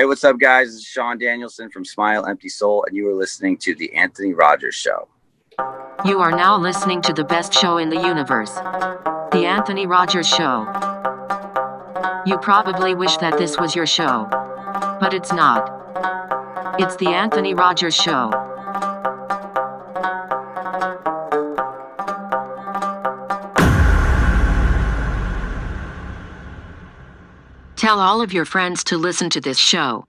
Hey, what's up, guys? This is Sean Danielsen from Smile Empty Soul, and you are listening to The Anthony Rogers Show. You are now listening to the best show in the universe, The Anthony Rogers Show. You probably wish that this was your show, but it's not. It's The Anthony Rogers Show. Tell all of your friends to listen to this show.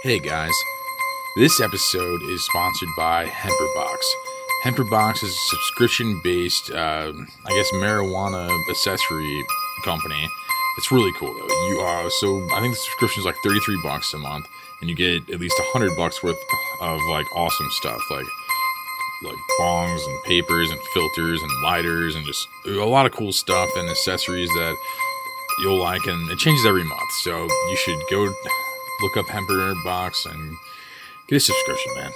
Hey guys, this episode is sponsored by Hemperbox. Hemperbox is a subscription-based, marijuana accessory company. It's really cool though. So I think the subscription is like $33 a month, and you get at least $100 worth of like awesome stuff, like bongs and papers and filters and lighters and just a lot of cool stuff and accessories that you'll like, and it changes every month. So you should go look up Hemperbox and get a subscription, man.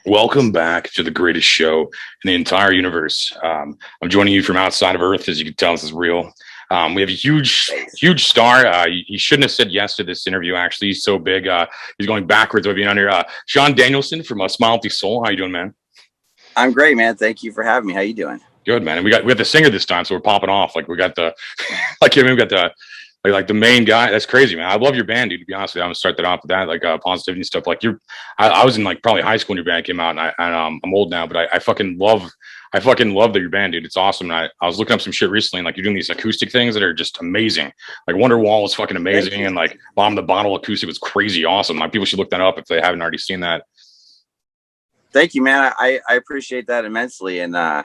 Welcome back to the greatest show in the entire universe. I'm joining you from outside of Earth. As you can tell, this is real. We have a huge star. He shouldn't have said yes to this interview, actually. He's so big. He's going backwards by being on here. Sean Danielsen from Smile Empty Soul. How you doing, man? I'm great, man. Thank you for having me. How you doing? Good, man. And we got the singer this time, so we're popping off. Like we got the the main guy. That's crazy, man. I love your band, dude. To be honest with you, I'm gonna start that off with that, positivity and stuff. Like I was in probably high school when your band came out, and I'm old now, but I fucking love that your band, dude. It's awesome. And I was looking up some shit recently, and like you're doing these acoustic things that are just amazing. Like Wonderwall is fucking amazing, and like Bomb the Bottle acoustic was crazy awesome. Like people should look that up if they haven't already seen that. Thank you, man. I appreciate that immensely, and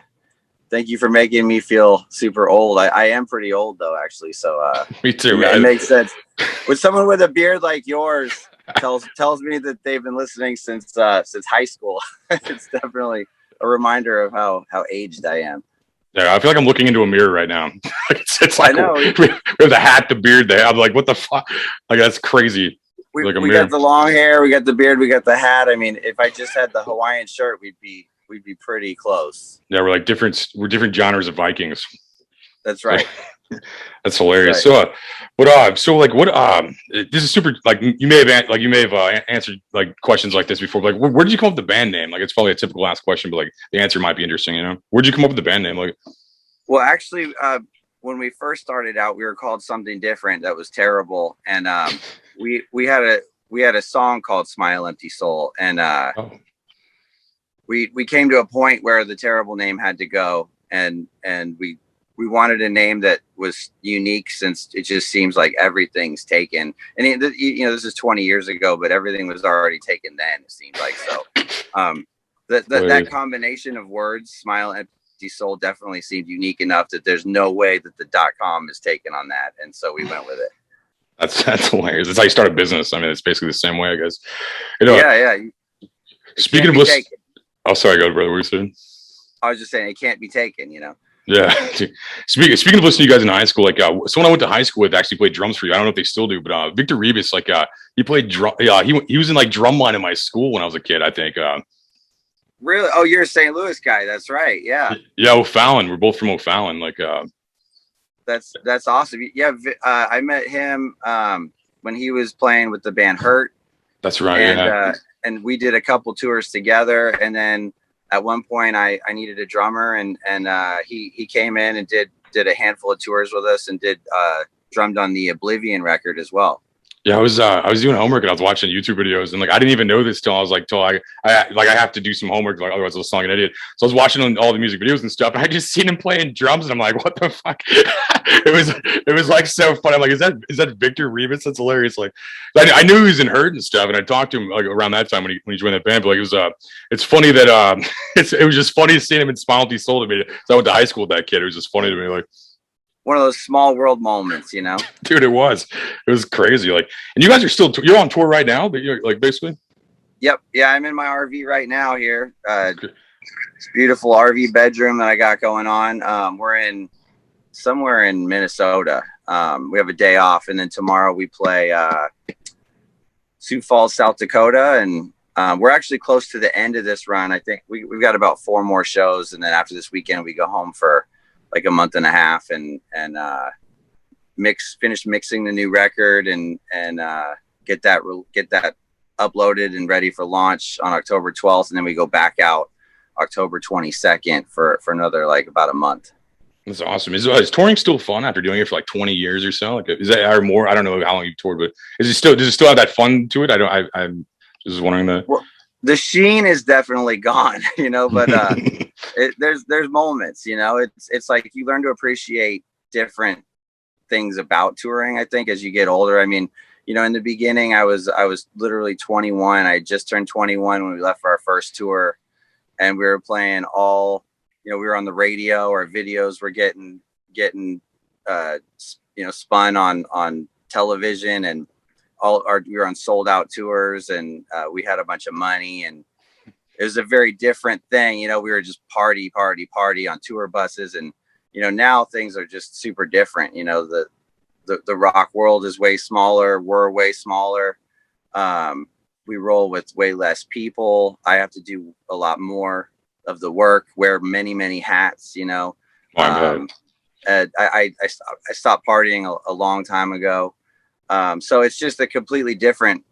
thank you for making me feel super old. I am pretty old though, actually. So me too, man. It makes sense. With someone with a beard like yours tells me that they've been listening since high school. It's definitely a reminder of how aged I am. Yeah, I feel like I'm looking into a mirror right now. it's like, I know. We have the hat, the beard. I'm like, what the fuck? Like that's crazy. We got the long hair, we got the beard, we got the hat. I mean, if I just had the Hawaiian shirt, we'd be pretty close. Yeah, we're different genres of Vikings. That's right. That's hilarious. Right. This is super. Like you may have answered like questions like this before. But, like, where did you come up with the band name? Like, it's probably a typical last question, but like the answer might be interesting. You know, where'd you come up with the band name? Like, well, actually, when we first started out, we were called something different that was terrible, and we had a song called "Smile Empty Soul," and we came to a point where the terrible name had to go, and we wanted a name that was unique, since it just seems like everything's taken. And this is 20 years ago, but everything was already taken then, it seemed like. So that combination of words, Smile Empty Soul, definitely seemed unique enough that there's no way that the .com is taken on that, and so we went with it. That's hilarious. That's how you start a business. I mean, it's basically the same way, I guess. Yeah. Speaking of bliss, oh, sorry, go, brother. What were you saying? I was just saying it can't be taken, you know. Yeah. Speaking of listening to you guys in high school, someone I went to high school with actually played drums for you. I don't know if they still do, but Victor Reeves, he played drum. Yeah, he was in drumline in my school when I was a kid, I think. Really? Oh, you're a St. Louis guy. That's right. Yeah. Yeah, O'Fallon. We're both from O'Fallon. That's awesome. Yeah, I met him when he was playing with the band Hurt. That's right. And, and we did a couple tours together, and then at one point I needed a drummer, and he came in and did a handful of tours with us, and drummed on the Oblivion record as well. Yeah, I was doing homework, and I was watching YouTube videos, and I didn't even know this till I have to do some homework, otherwise I'll sound like an idiot. So I was watching all the music videos and stuff, and I just seen him playing drums, and I'm like, what the fuck? it was so funny. I'm like, is that Victor Reeves? That's hilarious. I knew he was in Hurt and stuff, and I talked to him around that time when he joined that band. But it's funny that it was just funny seeing him in Smile Empty Soul to me. So I went to high school with that kid. It was just funny to me, one of those small world moments, you know. Dude, it was crazy. And you guys are you're on tour right now, but you're basically. Yep. Yeah, I'm in my RV right now here. It's a beautiful RV bedroom that I got going on. We're somewhere in Minnesota. We have a day off, and then tomorrow we play Sioux Falls, South Dakota, and we're actually close to the end of this run. I think we've got about 4 more shows, and then after this weekend we go home for like a month and a half, and finish mixing the new record and get that uploaded and ready for launch on October 12th, and then we go back out October 22nd for another like about a month. That's awesome. Is touring still fun after doing it for like 20 years or so? Like, is that or more? I don't know how long you've toured, but does it still have that fun to it? I'm just wondering that. Well, the sheen is definitely gone, but there's moments, it's like you learn to appreciate different things about touring, I think, as you get older. I mean, in the beginning, I was literally 21. I just turned 21 when we left for our first tour, and we were playing all, we were on the radio. Our videos were getting spun on television, and we were on sold out tours, and we had a bunch of money, and it was a very different thing. We were just party on tour buses, and now things are just super different. The rock world is way smaller. We're way smaller. We roll with way less people. I have to do a lot more of the work, wear many hats, I stopped partying a long time ago. So it's just a completely different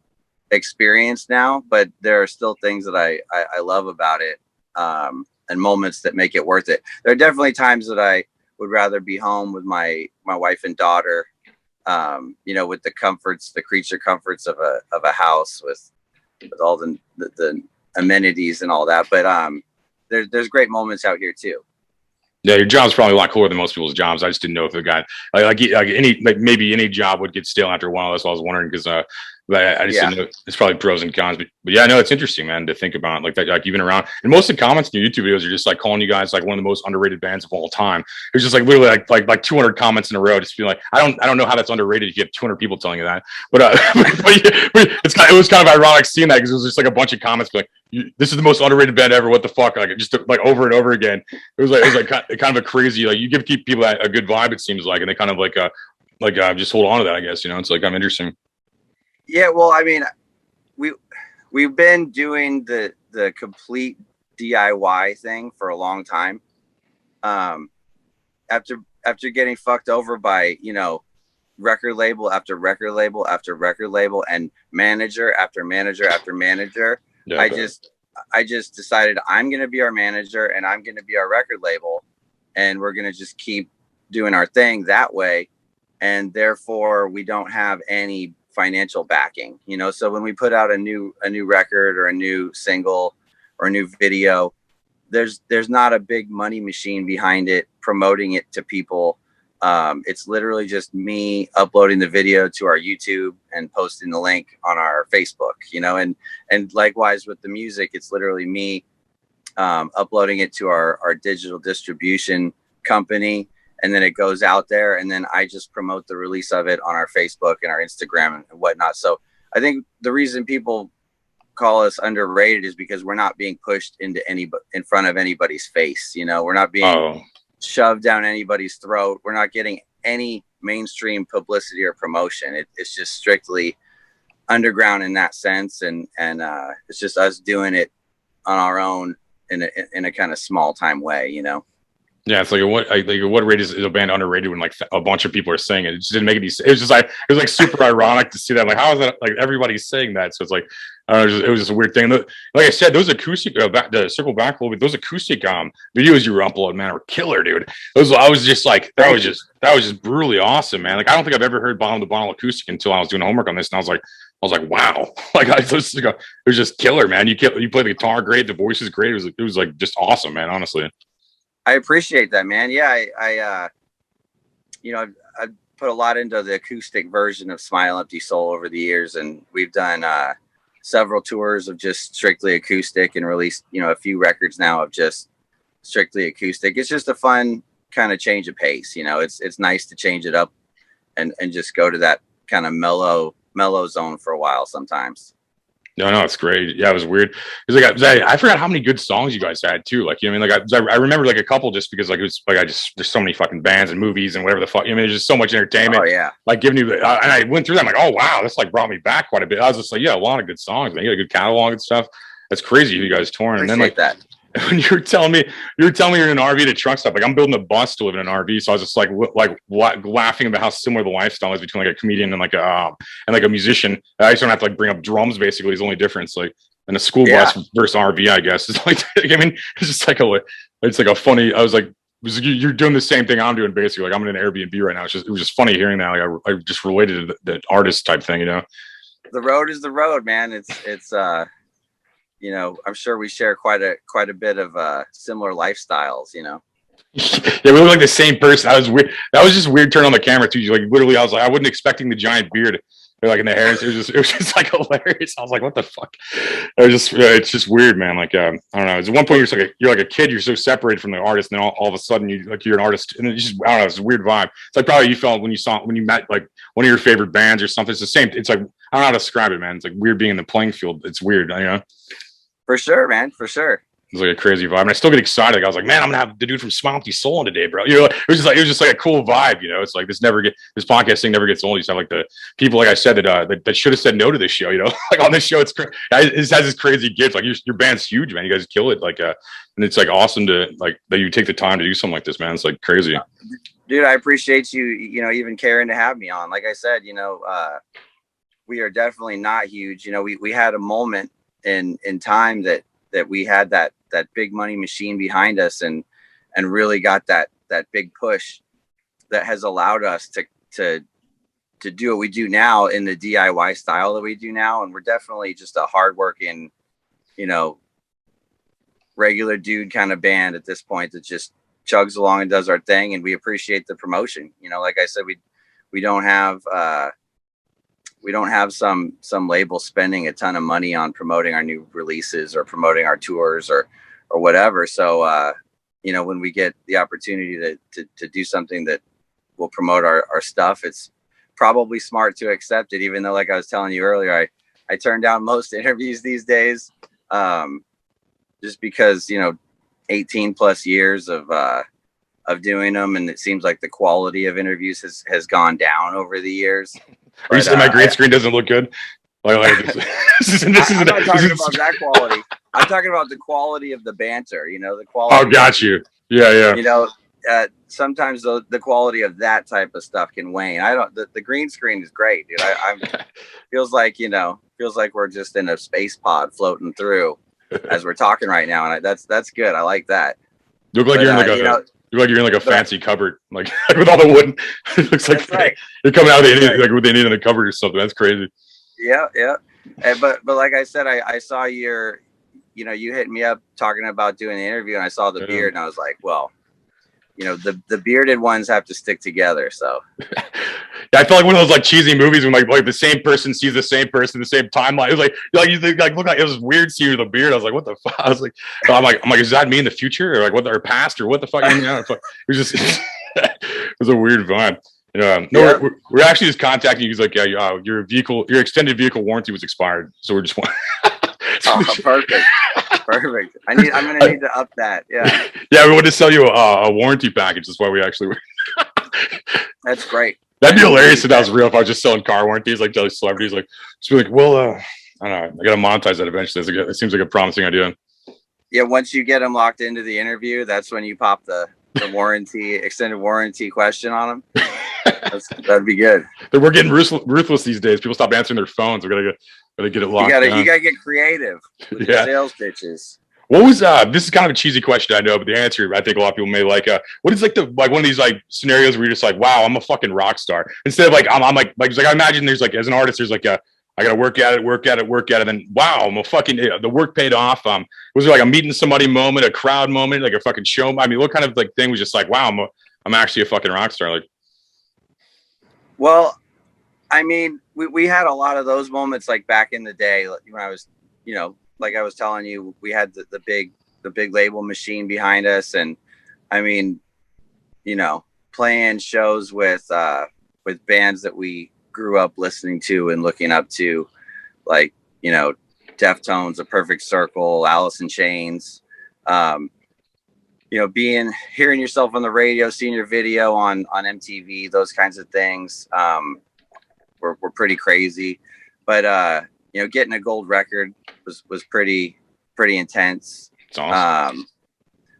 experience now, but there are still things that I love about it, and moments that make it worth it. There are definitely times that I would rather be home with my wife and daughter, with the creature comforts of a house with all the amenities and all that. But there's great moments out here too. Yeah, your job's probably a lot cooler than most people's jobs. I just didn't know if it got maybe any job would get stale after a while. That's what I was wondering, because I just didn't know. It's probably pros and cons, but yeah, no, it's interesting, man, to think about like that. Like even around, and most of the comments in your YouTube videos are just like calling you guys like one of the most underrated bands of all time. It's just like literally like 200 comments in a row, just being like, I don't know how that's underrated if you have 200 people telling you that. But it was kind of ironic seeing that, because it was just like a bunch of comments like, this is the most underrated band ever. What the fuck? Like just like over and over again. It was like kind of a crazy, like you keep people a good vibe, it seems like, and they kind of like just hold on to that, I guess. It's like kind of interesting. Yeah, well, I mean, we've been doing the complete DIY thing for a long time. After getting fucked over by record label after record label after record label and manager after manager after manager, yeah, I just decided I'm gonna be our manager and I'm gonna be our record label, and we're gonna just keep doing our thing that way, and therefore we don't have any financial backing, so when we put out a new record or a new single or a new video, there's not a big money machine behind it promoting it to people. It's literally just me uploading the video to our YouTube and posting the link on our Facebook, and likewise with the music, it's literally me uploading it to our digital distribution company, and then it goes out there, and then I just promote the release of it on our Facebook and our Instagram and whatnot. So I think the reason people call us underrated is because we're not being pushed in front of anybody's face. We're not being shoved down anybody's throat. We're not getting any mainstream publicity or promotion. It's just strictly underground in that sense. And it's just us doing it on our own in a kind of small time way, Yeah, it's like what rate is a band underrated when like a bunch of people are saying it? It just didn't make any sense. It was just like it was like super ironic to see that. Like, how is that? Like everybody's saying that, so it's like it was just a weird thing. Like I said, those acoustic to circle back a little bit. Those acoustic videos you were uploading, man, were killer, dude. I was just like that was just brutally awesome, man. Like I don't think I've ever heard bottom to bottom acoustic until I was doing homework on this, and I was like, wow, like it was just killer, man. You play the guitar great, the voice is great. It was like just awesome, man. Honestly. I appreciate that, man. Yeah, I put a lot into the acoustic version of Smile Empty Soul over the years, and we've done several tours of just strictly acoustic and released, a few records now of just strictly acoustic. It's just a fun kind of change of pace. It's nice to change it up and just go to that kind of mellow zone for a while sometimes. No, it's great. Yeah, it was weird. It's like I forgot how many good songs you guys had too. Like, I remember like a couple just because like it was like there's so many fucking bands and movies and whatever the fuck. There's just so much entertainment. Oh yeah. Like giving you and I went through them like, oh wow, this like brought me back quite a bit. I was just like, yeah, a lot of good songs, man. You got a good catalog and stuff. That's crazy. You guys touring, and then like that. when you were telling me you're in an RV to truck stop. Like I'm building a bus to live in an RV, so I was just like laughing about how similar the lifestyle is between like a comedian and like a musician. I just don't have to like bring up drums. Basically, is the only difference. Like in a school bus versus RV, I guess. It's like I mean, it's just like a funny. I was like, you're doing the same thing I'm doing basically. Like I'm in an Airbnb right now. It was just funny hearing that. Like I just related to the artist type thing, you know. The road is the road, man. It's you know, I'm sure we share quite a bit of similar lifestyles, you know. Yeah, we look like the same person. That was weird. That was just weird turn on the camera too. Like literally, I was like, I wasn't expecting the giant beard, like in the hair. It was just like hilarious. I was like, what the fuck? It's just weird, man. Like I don't know. At one point you're like a kid. You're so separated from the artist, and then all of a sudden you're an artist, and it's just I don't know. It's a weird vibe. It's like probably you felt when you met like one of your favorite bands or something. It's the same. It's like I don't know how to describe it, man. It's like weird being in the playing field. It's weird, you know. For sure, man. For sure. It's like a crazy vibe. And I still get excited. Like I was like, man, I'm gonna have the dude from Smile Empty Soul on today, bro. You know, it was just like a cool vibe. You know, it's like this podcast thing never gets old. You have like the people, like I said, that should have said no to this show. You know, like on this show, it has this crazy gift. Like your band's huge, man. You guys kill it. Like, and it's like awesome to like that you take the time to do something like this, man. It's like crazy. Dude, I appreciate you. You know, even caring to have me on. Like I said, you know, we are definitely not huge. You know, we had a moment in time that we had that big money machine behind us and really got that big push that has allowed us to do what we do now in the DIY style that we do now. And we're definitely just a hardworking, you know, regular dude kind of band at this point that just chugs along and does our thing. And we appreciate the promotion. You know, like I said, we don't have some label spending a ton of money on promoting our new releases or promoting our tours or whatever. So, you know, when we get the opportunity to do something that will promote our stuff, it's probably smart to accept it, even though, like I was telling you earlier, I turn down most interviews these days, just because, you know, 18 plus years of doing them. And it seems like the quality of interviews has gone down over the years. Are you saying my green screen doesn't look good? I'm not talking about that quality. I'm talking about the quality of the banter, you know, the quality. Oh, got you. Yeah. You know, sometimes the quality of that type of stuff can wane. The green screen is great, dude. I'm feels like we're just in a space pod floating through as we're talking right now. And that's good. I like that. You look like you're in like you look like you're in like a fancy cupboard, like with all the wood. It looks like you're coming out of like what they need in the cupboard or something. That's crazy. Yeah. But like I said, I saw you hit me up talking about doing the interview, and I saw the beard, and I was like, well, you know, the bearded ones have to stick together. So yeah, I felt like one of those like cheesy movies when like the same person sees the same person, the same timeline. It was like you think like look like it was weird seeing the beard. I was like, what the fuck? I was like, I'm like, is that me in the future or like what our past or what the fuck? You know, it was just it was a weird vibe. We're actually just contacting you. He's like, your extended vehicle warranty was expired, so we're just perfect. I'm gonna need to up that. Yeah. Yeah, we want to sell you a warranty package. That's why we actually. That's great. That'd be hilarious if that was real. If I was just selling car warranties, like telling celebrities, like just be like, well, I don't know, I gotta monetize that eventually. It seems like a promising idea. Yeah, once you get them locked into the interview, that's when you pop the warranty, extended warranty question on them. That'd be good. We're getting ruthless these days. People stop answering their phones. We're gonna get it locked. You gotta get creative with your sales pitches. What was this is kind of a cheesy question, I know, but the answer I think a lot of people may like. What is like one of these like scenarios where you're just like, wow, I'm a fucking rock star. Instead of like I'm like I imagine there's like as an artist, there's like I gotta work at it, then wow, I'm a fucking the work paid off. Was there like a meeting somebody moment, a crowd moment, like a fucking show? I mean, what kind of like thing was just like, wow, I'm actually a fucking rock star? Like, well, I mean, we had a lot of those moments like back in the day when I was, you know, like I was telling you, we had the big label machine behind us. And I mean, you know, playing shows with bands that we grew up listening to and looking up to, like, you know, Deftones, A Perfect Circle, Alice in Chains, you know, hearing yourself on the radio, seeing your video on MTV, those kinds of things, were pretty crazy. But, you know, getting a gold record was pretty intense. It's awesome.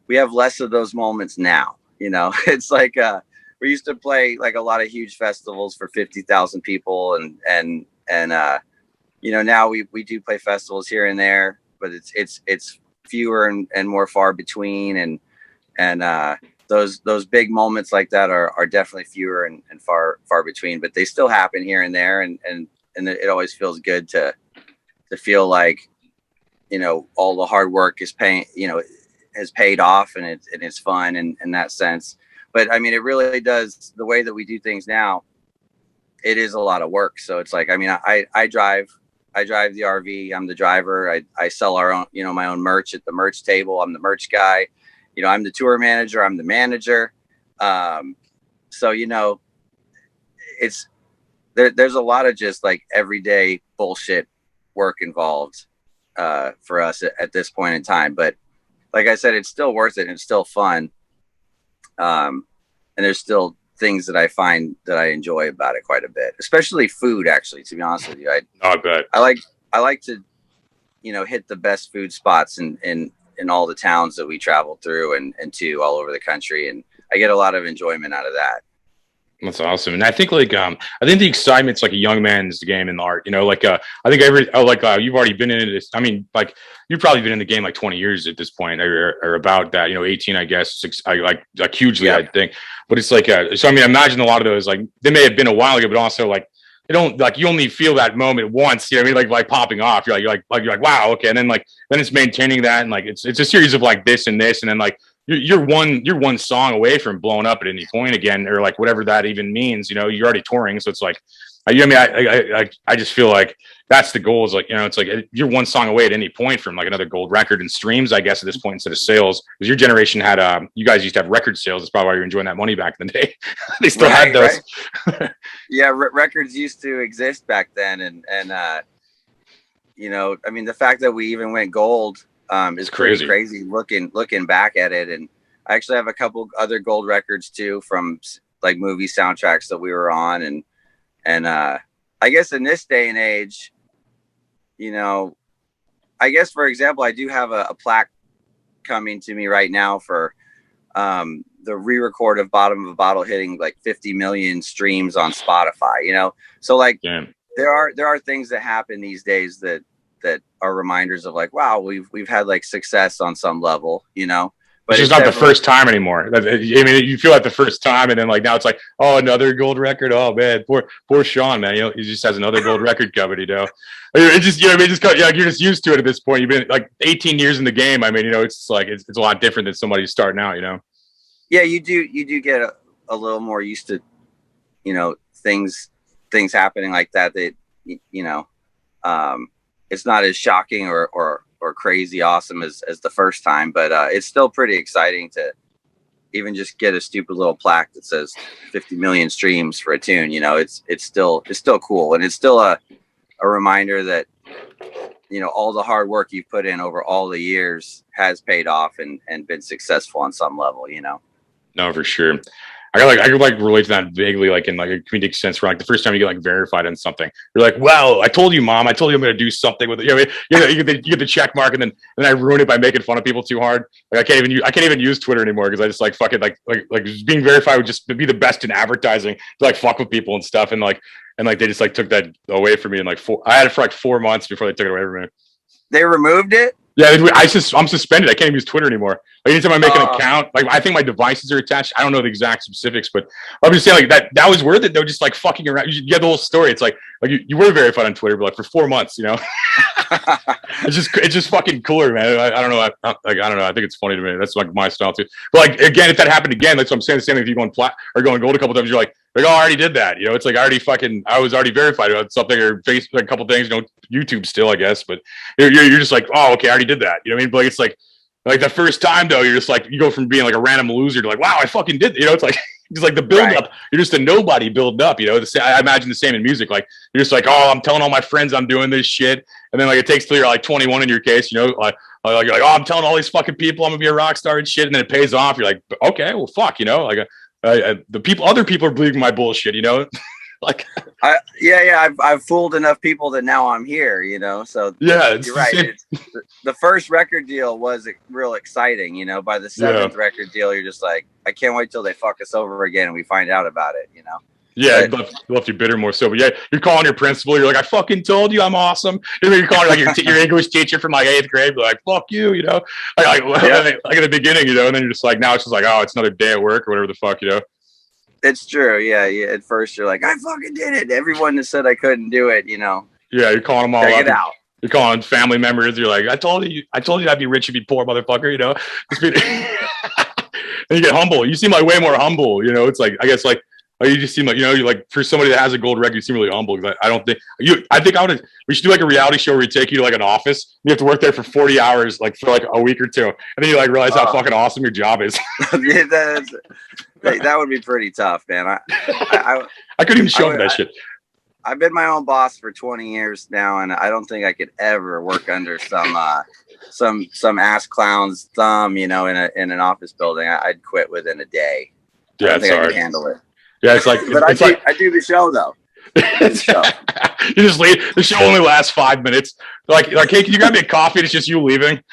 We have less of those moments now. You know, it's like we used to play like a lot of huge festivals for 50,000 people, and you know, now we do play festivals here and there, but it's fewer and more far between, and those big moments like that are definitely fewer and far between, but they still happen here and there, and it always feels good to feel like, you know, all the hard work is paying, you know, has paid off, and it's fun in that sense. But I mean, it really does, the way that we do things now, it is a lot of work. So it's like, I mean, I drive the RV. I'm the driver. I sell our own, you know, my own merch at the merch table. I'm the merch guy. You know, I'm the tour manager. I'm the manager. So, you know, there's a lot of just like everyday bullshit work involved for us at this point in time. But like I said, it's still worth it, and it's still fun. And there's still things that I find that I enjoy about it quite a bit, especially food. Actually, to be honest with you, I bet I like to, you know, hit the best food spots in all the towns that we travel through and to all over the country, and I get a lot of enjoyment out of that. That's awesome. And I think like I think the excitement's like a young man's game in art, you know, like I think you've already been in it. I mean, like you've probably been in the game like 20 years at this point, or about that, you know, 18, I guess, like hugely, yeah. I think. But it's like so I mean, imagine a lot of those, like they may have been a while ago, but also like they don't, like you only feel that moment once, you know what I mean? Like popping off. You're like wow, okay. And then it's maintaining that, and like it's a series of like this and this, and then like you're one song away from blowing up at any point again, or like whatever that even means. You know, you're already touring, so it's like, I mean, I just feel like that's the goal. Is like, you know, it's like you're one song away at any point from like another gold record and streams, I guess, at this point, instead of sales. Because your generation had, you guys used to have record sales. That's probably why you're enjoying that money back in the day. They still had those. Right. Yeah, records used to exist back then, and you know, I mean, the fact that we even went gold is pretty crazy looking back at it. And I actually have a couple other gold records too, from like movie soundtracks that we were on, and I guess in this day and age, you know, I guess, for example, I do have a plaque coming to me right now for the re-record of Bottom of a Bottle hitting like 50 million streams on Spotify, you know? So like, damn. There are things that happen these days that are reminders of like, wow, we've had like success on some level, you know? But it's just not the first time anymore. I mean, you feel like the first time, and then like now it's like, oh, another gold record. Oh man, poor Sean, man. You know, he just has another gold record coming. You know, it just, you know, I mean, like you're just used to it at this point. You've been like 18 years in the game. I mean, you know, it's just like it's a lot different than somebody starting out. You know. Yeah, you do get a little more used to, you know, things happening like that. That, you know, it's not as shocking or crazy awesome as the first time, but it's still pretty exciting to even just get a stupid little plaque that says 50 million streams for a tune. You know, it's still cool, and it's still a reminder that, you know, all the hard work you've put in over all the years has paid off and been successful on some level, you know. No, for sure. I could relate to that vaguely, like in like a comedic sense, where like the first time you get like verified on something, you're like, well, I told you, Mom, I told you I'm going to do something with it. You know, you get the check mark, and then I ruin it by making fun of people too hard. Like I can't even use Twitter anymore, because I just like fucking like just being verified would just be the best in advertising to like fuck with people and stuff, and like they just like took that away from me, and like I had it for like 4 months before they took it away from me. They removed it? Yeah, I'm suspended. I can't even use Twitter anymore. Like anytime I make an account, like I think my devices are attached. I don't know the exact specifics, but I'm just saying like that was worth it though. Just like fucking around. You get the whole story. It's like you were verified on Twitter, but like for 4 months, you know. it's just fucking cooler, man. I don't know. I don't know. I think it's funny to me. That's like my style too. But like again, if that happened again, that's what I'm saying. The same thing. If you going going gold a couple times, you're like, oh, I already did that. You know, it's like I was already verified about something, or Facebook, a couple things. You know, YouTube still, I guess. But you're just like, oh, okay, I already did that. You know what I mean? But like, it's like the first time though, you're just like, you go from being like a random loser to like, wow, I fucking did. You know, it's like it's like the build up. You're just a nobody building up. You know, I imagine the same in music. Like you're just like, oh, I'm telling all my friends I'm doing this shit, and then like it takes till you're like 21 in your case. You know, like you're like, oh, I'm telling all these fucking people I'm gonna be a rock star and shit, and then it pays off. You're like, okay, well, fuck, you know, like. Other people are believing my bullshit, you know. Like, I've fooled enough people that now I'm here, you know. So yeah, you're right. The first record deal was real exciting, you know. By the seventh record deal, you're just like, I can't wait till they fuck us over again and we find out about it, you know. Yeah, it left you bitter more so. But yeah, you're calling your principal. You're like, I fucking told you I'm awesome. You're calling like your English teacher from like 8th grade. You're like, fuck you, you know. Like at the beginning, you know, and then you're just like, now it's just like, oh, it's another day at work or whatever the fuck, you know. It's true. Yeah. At first, you're like, I fucking did it. Everyone that said I couldn't do it, you know. Yeah, you're calling them all Check up. it out. You're calling family members. You're like, I told you I'd be rich, you'd be poor, motherfucker. You know. And you get humble. You seem like way more humble. You know, it's like, I guess like. Oh, you just seem like, you know, you're like, for somebody that has a gold record, you seem really humble. Because I don't think we should do like a reality show where we take you to like an office. You have to work there for 40 hours, like for like a week or two. And then you like realize how fucking awesome your job is. That would be pretty tough, man. I couldn't even show them that shit. I've been my own boss for 20 years now, and I don't think I could ever work under some ass clown's thumb, you know, in an office building. I'd quit within a day. Yeah, I don't think hard. I could handle it. Yeah, it's like, but I do the show though. You just leave. The show only lasts 5 minutes. Like, hey, can you grab me a coffee? And it's just you leaving.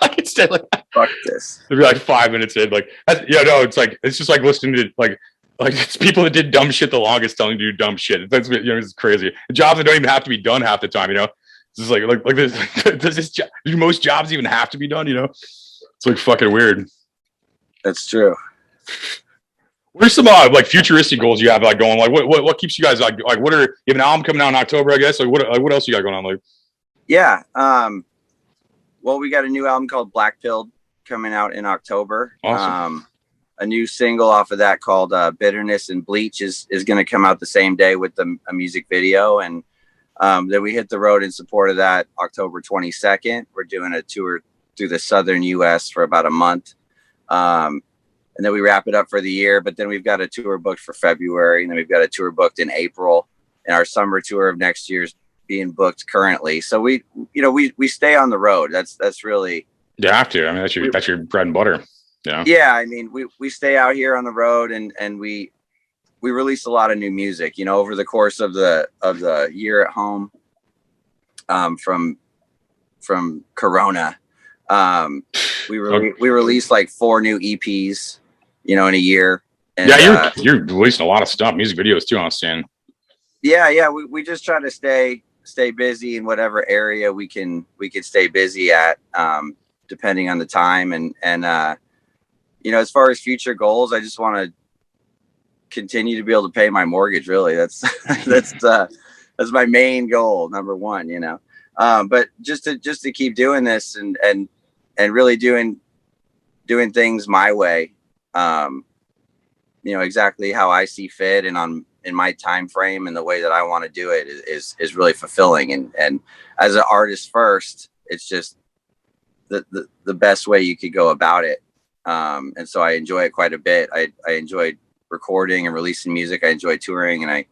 Like instead, like, fuck this. It'd be like 5 minutes in. Like, it's like it's just like listening to like it's people that did dumb shit the longest telling you to do dumb shit. That's, you know, it's crazy. The jobs that don't even have to be done half the time. You know, it's just like this. Do most jobs even have to be done? You know, it's like fucking weird. That's true. What are some like futuristic goals you have like going? Like what keeps you guys like what are you have an album coming out in October, I guess? Like what else you got going on? Like yeah, well, we got a new album called Black Pilled coming out in October. Awesome. A new single off of that called Bitterness and Bleach is going to come out the same day with a music video, and then we hit the road in support of that October 22nd. We're doing a tour through the southern US for about a month. And then we wrap it up for the year, but then we've got a tour booked for February, and then we've got a tour booked in April, and our summer tour of next year's being booked currently. So we stay on the road. That's really, you have to. I mean, that's your bread and butter. Yeah. Yeah. I mean, we stay out here on the road, and we release a lot of new music, you know, over the course of the year at home, from Corona. We released like 4 new EPs, you know, in a year. And, yeah, you're releasing a lot of stuff, music videos too, I'm saying. Yeah. We just try to stay busy in whatever area we can stay busy at, depending on the time. And you know, as far as future goals, I just want to continue to be able to pay my mortgage. Really, that's my main goal, number one, you know. But just to keep doing this and really doing things my way, you know, exactly how I see fit and in my time frame and the way that I want to do it is really fulfilling. And as an artist first, it's just the best way you could go about it. And so I enjoy it quite a bit. I enjoy recording and releasing music. I enjoy touring, and I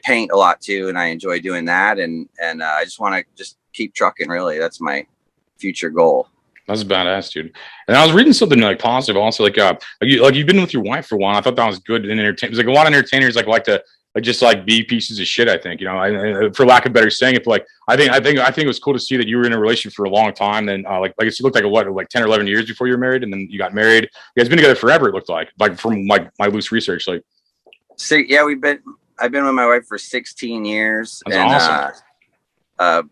paint a lot too, and I enjoy doing that. And I just want to just keep trucking. Really, that's my future goal. That's badass, dude. And I was reading something like positive also, like you've been with your wife for a while. I thought that was good in entertainment. Like a lot of entertainers like to just be pieces of shit. I think, you know, I for lack of better saying it, but like I think it was cool to see that you were in a relationship for a long time. Then like it looked like 10 or 11 years before you were married, and then you got married. You guys been together forever. It looked like from my loose research. Like, so yeah, I've been with my wife for 16 years. That's awesome.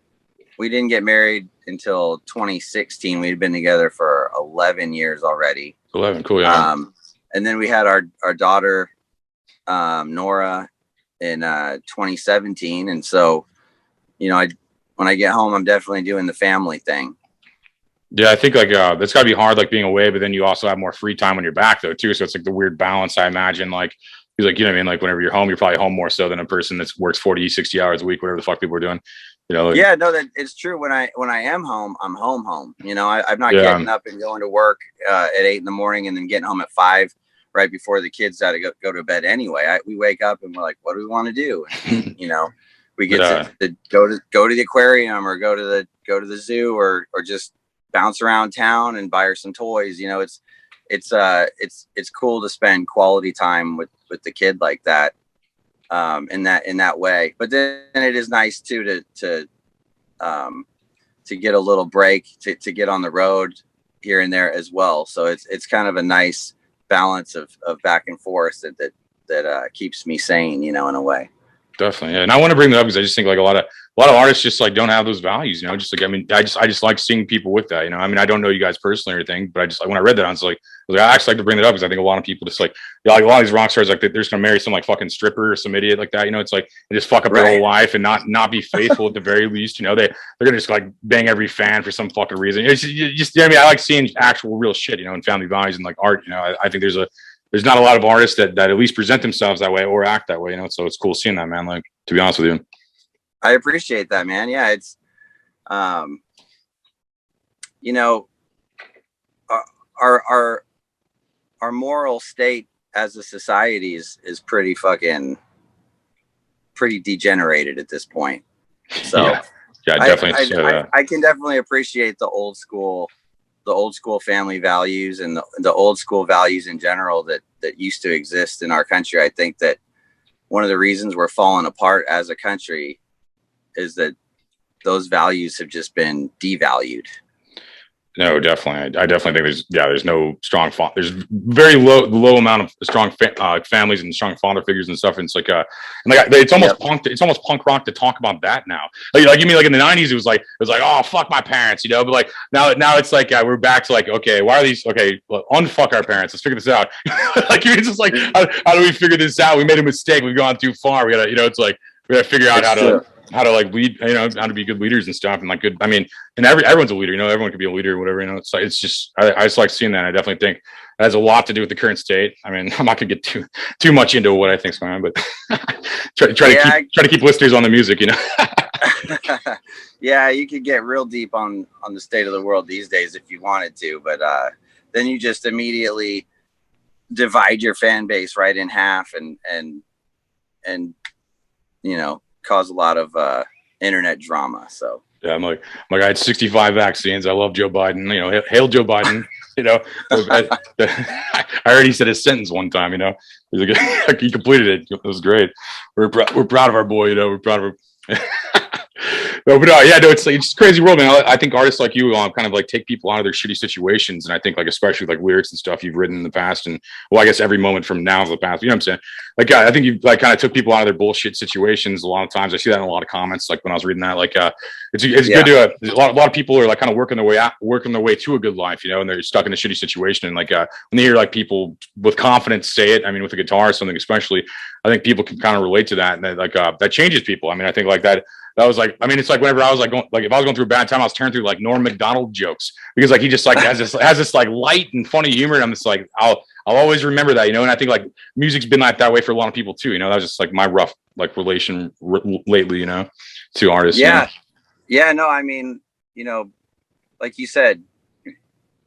We didn't get married until 2016. We'd been together for 11 years already. 11, cool, yeah. And then we had our daughter, Nora, in 2017. And so, you know, when I get home, I'm definitely doing the family thing. Yeah, I think that's got to be hard, like being away, but then you also have more free time when you're back though too. So it's like the weird balance, I imagine. Like, he's like, you know what I mean? Like whenever you're home, you're probably home more so than a person that works 40, 60 hours a week, whatever the fuck people are doing. You know, like, yeah, no, that it's true. When I am home, I'm home. You know, I'm not getting up and going to work at 8 in the morning and then getting home at 5 right before the kids got to go to bed anyway. We wake up and we're like, what do we want to do? And, you know, we get to go to the aquarium or go to the zoo or just bounce around town and buy her some toys. You know, it's cool to spend quality time with the kid like that. in that way. But then it is nice too to get a little break, to get on the road here and there as well. So it's kind of a nice balance of back and forth that keeps me sane, in a way. Definitely. Yeah. And I want to bring that up because I just think like a lot of artists just like don't have those values, just like, I mean, I just like seeing people with that, I mean, I don't know you guys personally or anything, but I just like, when I read that, I was like, I actually like to bring that up because I think a lot of people just like a lot of these rock stars, like they're just going to marry some like fucking stripper or some idiot like that. It's like they just fuck up their whole life and not be faithful at the very least. They're going to just like bang every fan for some fucking reason. It's just, I mean, I like seeing actual real shit, and family values and like art, I think there's not a lot of artists that at least present themselves that way or act that way, so it's cool seeing that, man. Like, to be honest with you. I appreciate that, man. Yeah. It's, our moral state as a society is pretty degenerated at this point. So yeah, definitely. I can definitely appreciate the old school family values and the old school values in general that used to exist in our country. I think that one of the reasons we're falling apart as a country is that those values have just been devalued. No, definitely. I definitely think there's no strong there's very low amount of strong families and strong father figures and stuff. And it's like it's almost punk rock to talk about that now. Like you mean like in the 90s it was like oh fuck my parents, but like now it's like we're back to like, okay, why are these, okay, well, unfuck our parents, let's figure this out. Like it's just like how do we figure this out? We made a mistake, we've gone too far, we gotta it's like we gotta figure out how to like lead, how to be good leaders and stuff, and like good. I mean, and everyone's a leader, everyone could be a leader or whatever. It's like, it's just I just like seeing that. I definitely think it has a lot to do with the current state. I mean, I'm not gonna get too much into what I think's going on, but try to keep listeners on the music, Yeah, you could get real deep on the state of the world these days if you wanted to, but then you just immediately divide your fan base right in half and cause a lot of internet drama. So yeah, I'm like I had 65 vaccines. I love Joe Biden. Hail Joe Biden. I already said his sentence one time. He's like, he completed it. It was great. We're proud of our boy. We're proud of her. It's like, it's just crazy world, man. I think artists like you kind of like take people out of their shitty situations, and I think like especially like lyrics and stuff you've written in the past, and well, I guess every moment from now to the past. You know what I'm saying? Like I think you like kind of took people out of their bullshit situations. A lot of times, I see that in a lot of comments. Like when I was reading that, like it's good to a lot of people are like kind of working their way to a good life, and they're stuck in a shitty situation. And like when they hear like people with confidence say it, I mean with a guitar or something, especially, I think people can kind of relate to that, and that changes people. I mean, I think like that. That was like, I mean, it's like whenever I was like going, like if I was going through a bad time, I was turning through like Norm Macdonald jokes because like he just like has this like light and funny humor, and I'm just like I'll always remember that, And I think like music's been like that way for a lot of people too. That was just like my rough like relation lately, to artists. Yeah, no, I mean, like you said,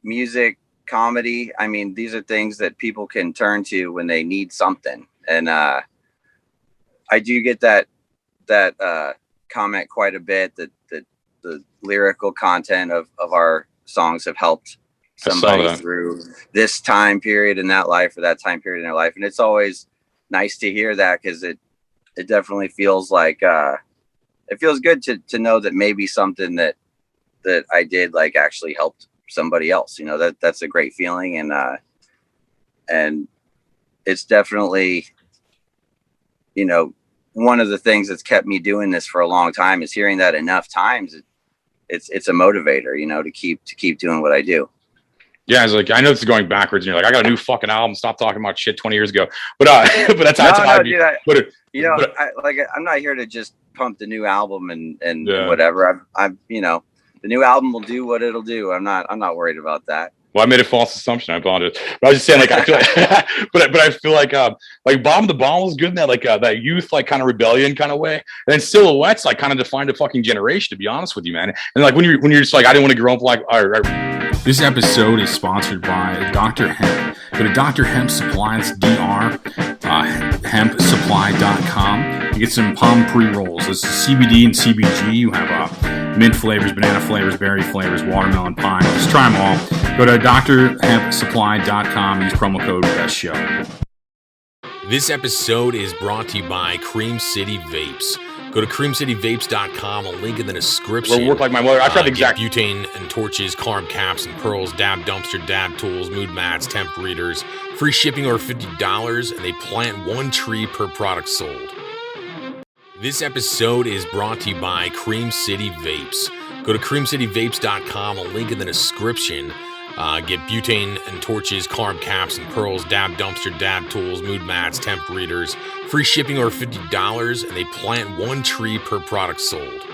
music, comedy. I mean, these are things that people can turn to when they need something, and I do get that comment quite a bit that the lyrical content of our songs have helped somebody through this time period in that life or that time period in their life. And it's always nice to hear that because it definitely feels like it feels good to know that maybe something that I did like actually helped somebody else. That's a great feeling, and it's definitely one of the things that's kept me doing this for a long time is hearing that enough times. It's a motivator, to keep doing what I do. Yeah, it's like I know this is going backwards, and you're like, I got a new fucking album. Stop talking about shit 20 years ago. But that's how dude, I'm not here to just pump the new album and whatever. I'm the new album will do what it'll do. I'm not worried about that. Well, I made a false assumption. I apologize. But I was just saying, like, I feel like, but I feel like Bomb the Bomb was good in that, like, that youth, like, kind of rebellion kind of way. And then Silhouettes, like, kind of defined a fucking generation, to be honest with you, man. And like, when you're just like, I didn't want to grow up like. This episode is sponsored by Dr. Hemp. Go to Dr. Hemp Supply. It's hempsupply.com. You get some palm pre-rolls. This is CBD and CBG. You have mint flavors, banana flavors, berry flavors, watermelon, pine. Just try them all. Go to drhempsupply.com. Use promo code BESTSHOW. This episode is brought to you by Cream City Vapes. Go to creamcityvapes.com, a link in the description. We'll work like my mother. I tried the exact butane and torches, carb caps and pearls, dab dumpster, dab tools, mood mats, temp readers, free shipping over $50, and they plant 1 tree per product sold. This episode is brought to you by Cream City Vapes. Go to creamcityvapes.com, a link in the description. Get butane and torches, carb caps and pearls, dab dumpster, dab tools, mood mats, temp readers, free shipping over $50, and they plant 1 tree per product sold.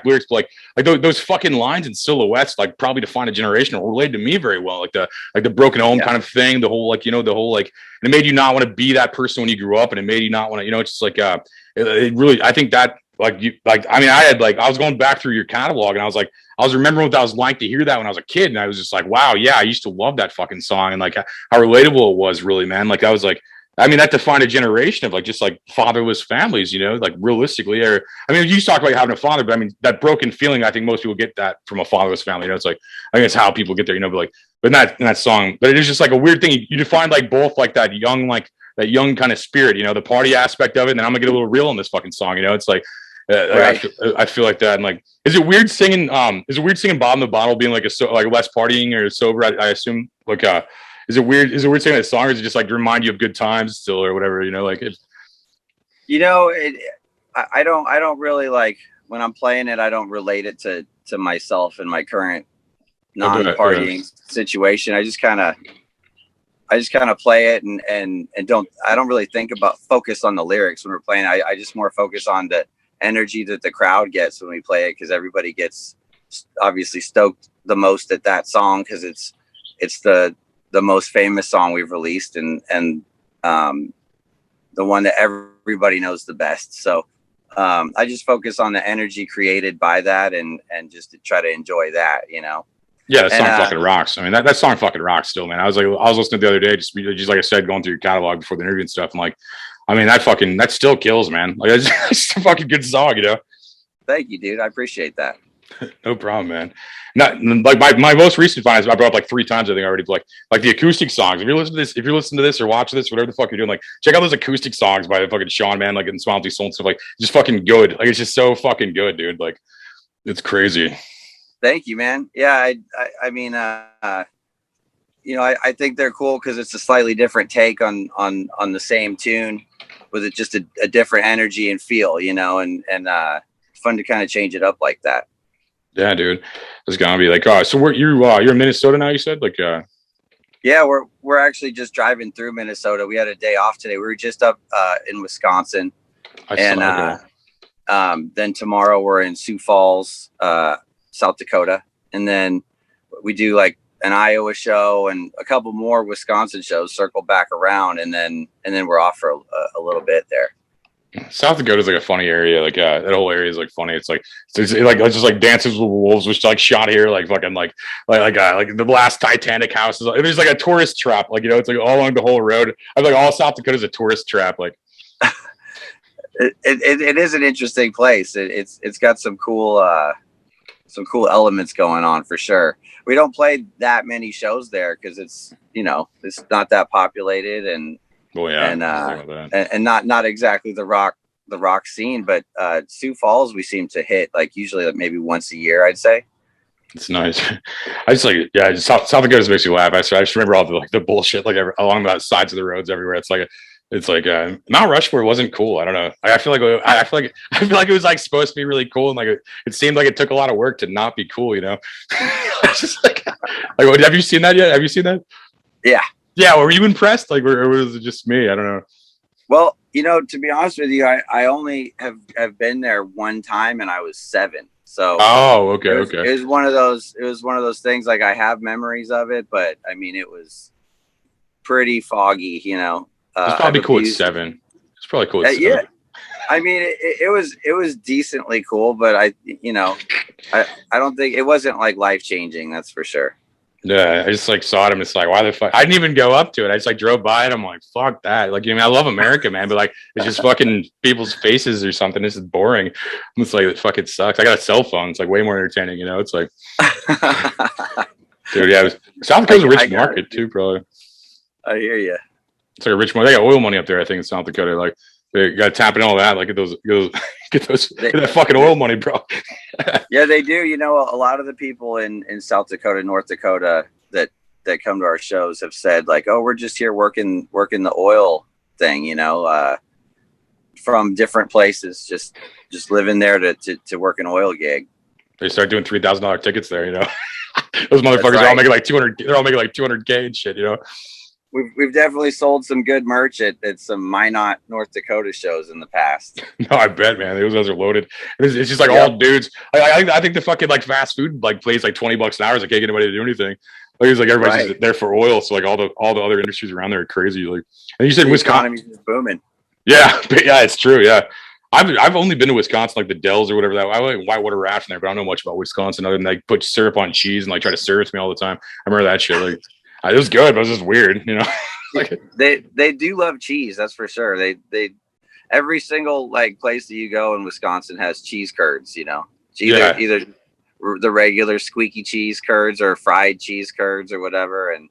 lyrics, like those fucking lines and silhouettes, like probably define a generation or related to me very well. Like the broken home kind of thing, the whole and it made you not want to be that person when you grew up, and it made you not want to, it's just like it really, I think that I was going back through your catalog, and I was remembering what that was like to hear that when I was a kid, and I was just like, wow, yeah, I used to love that fucking song, and like how relatable it was, really, man. Like I was like, that defined a generation of just fatherless families, like realistically. Or you talk about having a father, but that broken feeling, I think most people get that from a fatherless family. It's like, I think it's how people get there, but not in that song. But it is just like a weird thing. You define both that young kind of spirit, the party aspect of it. And then I'm gonna get a little real in this fucking song, it's like, right. I feel like that. And is it weird singing? Bob in the Bottle being less partying or sober? I assume is it weird singing that song, or is it just to remind you of good times still or whatever? I don't really when I'm playing it, I don't relate it to myself and my current non-partying situation. I just kind of play it and I don't really focus on the lyrics when we're playing. I just more focus on the energy that the crowd gets when we play it, because everybody gets obviously stoked the most at that song because it's the most famous song we've released and the one that everybody knows the best. So I just focus on the energy created by that and just to try to enjoy that, Yeah, that song fucking rocks. That song fucking rocks still, man. I was listening the other day, just like I said, going through your catalog before the interview and stuff. I'm that still kills, man. It's a fucking good song, Thank you, dude. I appreciate that. No problem, man. Not my most recent finds I brought up 3 times, I think already. Like the acoustic songs. If you're listening to this or watching this, whatever the fuck you're doing, check out those acoustic songs by fucking Sean, man. In Smiley Soul and stuff. Just fucking good. It's just so fucking good, dude. It's crazy. Thank you, man. Yeah, I think they're cool because it's a slightly different take on the same tune, with it just a different energy and feel, and fun to kind of change it up like that. Yeah, dude. It's gonna be so you're in Minnesota now, you said? Yeah, we're actually just driving through Minnesota. We had a day off today. We were just up in Wisconsin. Then tomorrow we're in Sioux Falls, South Dakota, and then we do an Iowa show and a couple more Wisconsin shows, circle back around, and then we're off for a little bit there. South Dakota is a funny area. That whole area is funny. It's just Dances with Wolves, which shot here the last Titanic house is there's a tourist trap. It's all along the whole road. All South Dakota is a tourist trap. It is an interesting place. It's got some cool elements going on for sure. We don't play that many shows there because it's not that populated and not exactly the rock scene, but Sioux Falls we seem to hit usually maybe once a year, I'd say. It's nice. I just South Dakota just makes me laugh. I just remember all the bullshit along the sides of the roads everywhere. It's Mount Rushmore wasn't cool. I don't know. I feel like it was supposed to be really cool, and it seemed like it took a lot of work to not be cool. It's just have you seen that yet? Have you seen that? Yeah. Yeah. Were you impressed? Or was it just me? I don't know. Well, to be honest with you, I only have been there one time, and I was 7. So. Oh, okay. It was one of those things. I have memories of it, but it was pretty foggy. It's probably cool at 7. It's probably cool at 7. Yeah. It was decently cool, but I don't think it wasn't life changing. That's for sure. Yeah, I just saw it and it's why the fuck? I didn't even go up to it. I just drove by it. I'm fuck that. I love America, man, but it's just fucking people's faces or something. This is boring. It's it fucking sucks. I got a cell phone. It's way more entertaining, It's dude, yeah. South Dakota's a rich market too, probably. I hear you. It's like a rich money. They got oil money up there, I think, in South Dakota. Like they got to tap into all that. Like get that fucking oil money, bro. Yeah, they do. You know, a lot of the people in South Dakota, North Dakota that come to our shows have said like, oh, we're just here working the oil thing, you know, from different places, just living there to work an oil gig. They start doing $3,000 tickets there, you know. Those motherfuckers are all making like 200. They're all making like 200K and shit, you know. We've definitely sold some good merch at some Minot, North Dakota shows in the past. No, I bet, man. Those guys are loaded. It's just like all dudes. I think the fucking like fast food like pays like $20 an hour. So I can't get anybody to do anything. Like it's like everybody's just there for oil. So like all the other industries around there are crazy. Like, and you said Wisconsin is booming. Yeah, it's true. Yeah, I've only been to Wisconsin, like the Dells or whatever. I like whitewater raft in there, but I don't know much about Wisconsin other than like put syrup on cheese and like try to serve it to me all the time. I remember that shit. Like it was good, but it was just weird, you know. Like they do love cheese, that's for sure. They every single like place that you go in Wisconsin has cheese curds, you know. Either the regular squeaky cheese curds or fried cheese curds or whatever. And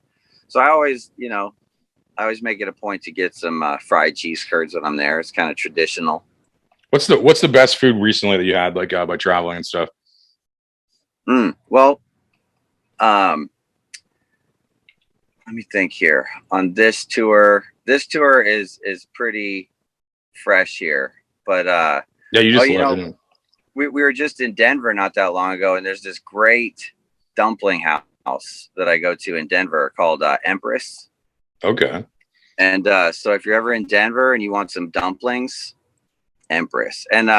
so I always make it a point to get some fried cheese curds when I'm there. It's kind of traditional. What's the best food recently that you had like by traveling and stuff? Well, let me think here. On this tour is pretty fresh here, but yeah, you just we were just in Denver not that long ago, and there's this great dumpling house that I go to in Denver called Empress. Okay. And so if you're ever in Denver and you want some dumplings, Empress. And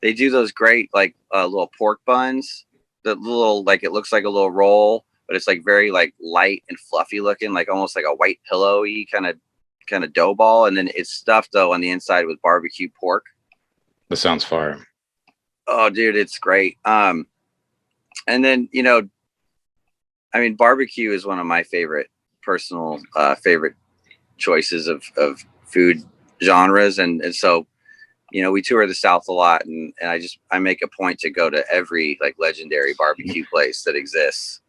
they do those great like little pork buns, the little like it looks like a little roll, but it's like very like light and fluffy looking, like almost like a white pillowy kind of dough ball, and then it's stuffed though on the inside with barbecue pork. That sounds fire. Oh, dude, it's great. And then, you know, I mean, barbecue is one of my personal favorite choices of food genres. And so, you know, we tour the South a lot, and I make a point to go to every like legendary barbecue place that exists.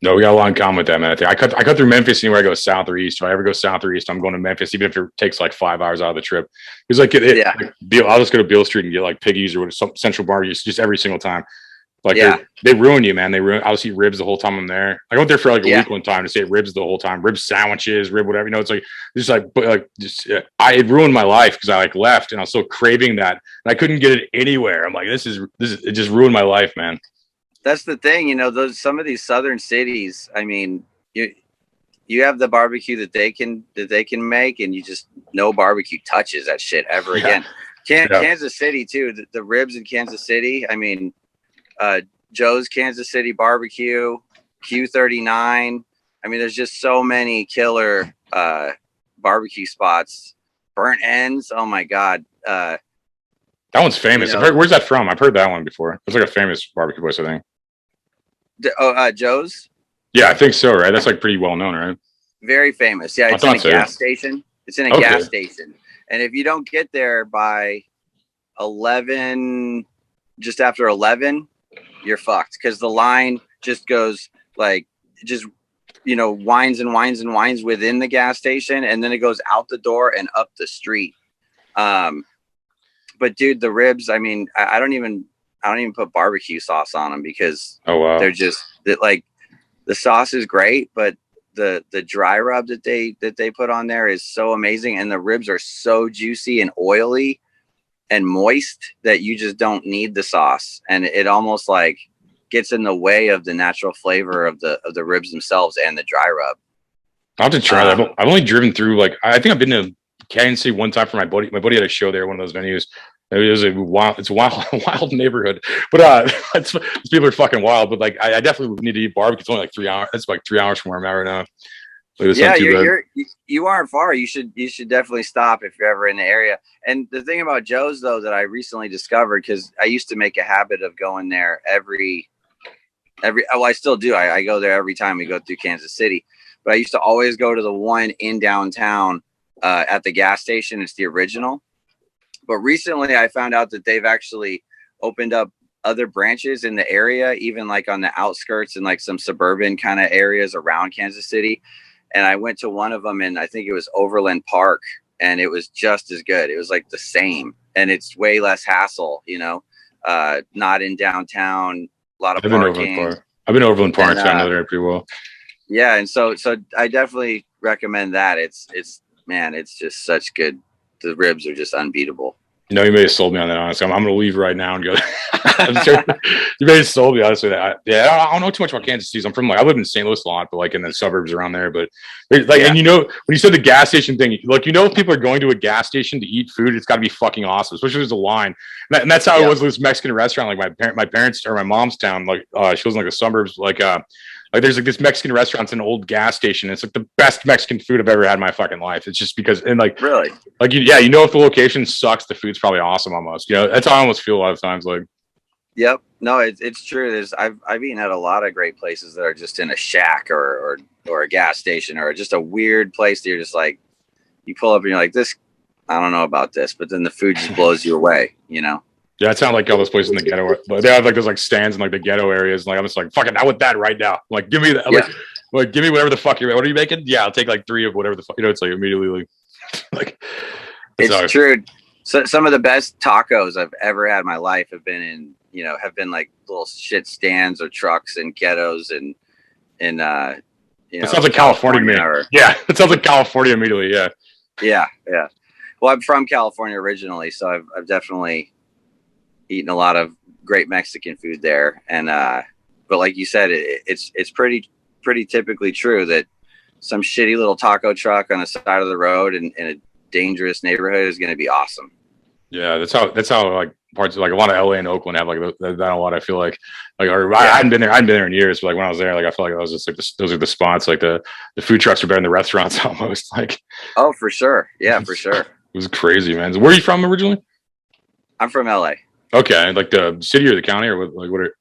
No, we got a lot in common with that, man. I cut through Memphis anywhere I go south or east. If I ever go south or east, I'm going to Memphis, even if it takes like 5 hours out of the trip. It's like, I'll just go to Beale Street and get like Piggies or some Central Barbecue just every single time. Like they ruin you, man. I'll see ribs the whole time I'm there. I went there for like a week one time to say ribs the whole time, rib sandwiches, rib whatever. You know, it's like it ruined my life because I like left and I was so craving that and I couldn't get it anywhere. I'm like, this is it just ruined my life, man. That's the thing, you know, some of these southern cities, I mean, you have the barbecue that they can make, and you just no barbecue touches that shit ever again. Kansas City too, the ribs in Kansas City. I mean, Joe's Kansas City barbecue, Q39. I mean, there's just so many killer barbecue spots. Burnt Ends. Oh my God. That one's famous. You know, where's that from? I've heard that one before. It's like a famous barbecue place, I think. Joe's? Yeah, I think so, right? That's like pretty well known, right? Very famous. Yeah, it's in a gas station. It's in a gas station. And if you don't get there by 11, just after 11, you're fucked. Because the line just goes like, you know, winds and winds and winds within the gas station. And then it goes out the door and up the street. But dude, the ribs, I mean, I don't even put barbecue sauce on them because they're just like the sauce is great, but the dry rub that they put on there is so amazing. And the ribs are so juicy and oily and moist that you just don't need the sauce. And it almost like gets in the way of the natural flavor of the ribs themselves and the dry rub. I'll have to try that. I've only driven through like, I think I've been to Kansas City one time for my buddy. My buddy had a show there, one of those venues. It's a wild neighborhood, but people are fucking wild. But like, I definitely need to eat barbecue. It's only like 3 hours. It's like 3 hours from where I'm at right now. Like, you aren't far. You should definitely stop if you're ever in the area. And the thing about Joe's though that I recently discovered, because I used to make a habit of going there I still do. I go there every time we go through Kansas City, but I used to always go to the one in downtown at the gas station. It's the original. But recently I found out that they've actually opened up other branches in the area, even like on the outskirts and like some suburban kind of areas around Kansas City. and I went to one of them, and I think it was Overland Park, and it was just as good. It was like the same, and it's way less hassle, not in downtown, a lot of parking. I've been to Overland Park, And, so I know that pretty well. Yeah, and so I definitely recommend that. It's just such good. The ribs are just unbeatable. No, you may have sold me on that, honestly. I'm going to leave right now and go. You may have sold me, honestly. I don't know too much about Kansas City. I live in St. Louis a lot, but like in the suburbs around there. But like, and when you said the gas station thing, like, if people are going to a gas station to eat food, it's got to be fucking awesome, especially if there's a line. And that's how it was with this Mexican restaurant. Like my parents or my mom's town, like she was in like the suburbs, like there's like this Mexican restaurant, it's an old gas station. It's like the best Mexican food I've ever had in my fucking life. It's just because, and like, really, like, if the location sucks, the food's probably awesome almost. That's how I almost feel a lot of times. Like, yep, no, it's true. I've eaten at a lot of great places that are just in a shack or a gas station or just a weird place that you're just like, you pull up and you're like, this, I don't know about this, but then the food just blows you away, Yeah, it sounds like all those places in the ghetto, but they have like those like stands in like the ghetto areas. Like I'm just like, fucking, I want that right now. Like, give me that. Like, give me whatever the fuck what are you making? Yeah, I'll take like 3 of whatever the fuck. It's like immediately like. It's true. So some of the best tacos I've ever had in my life have been like little shit stands or trucks and ghettos and it sounds like California to me. Yeah, it sounds like California immediately. Yeah. Yeah. Well, I'm from California originally, so I've definitely eaten a lot of great Mexican food there, and but like you said, it's pretty typically true that some shitty little taco truck on the side of the road in a dangerous neighborhood is going to be awesome. Yeah, that's how like parts of like a lot of LA and Oakland have like that a lot. I feel like I hadn't been there in years, but like when I was there, like I feel like I was just like those are the spots. Like the food trucks are better than the restaurants almost. Like, oh, for sure, yeah, for sure. It was crazy, man. So where are you from originally? I'm from LA. Okay, like the city or the county or what are?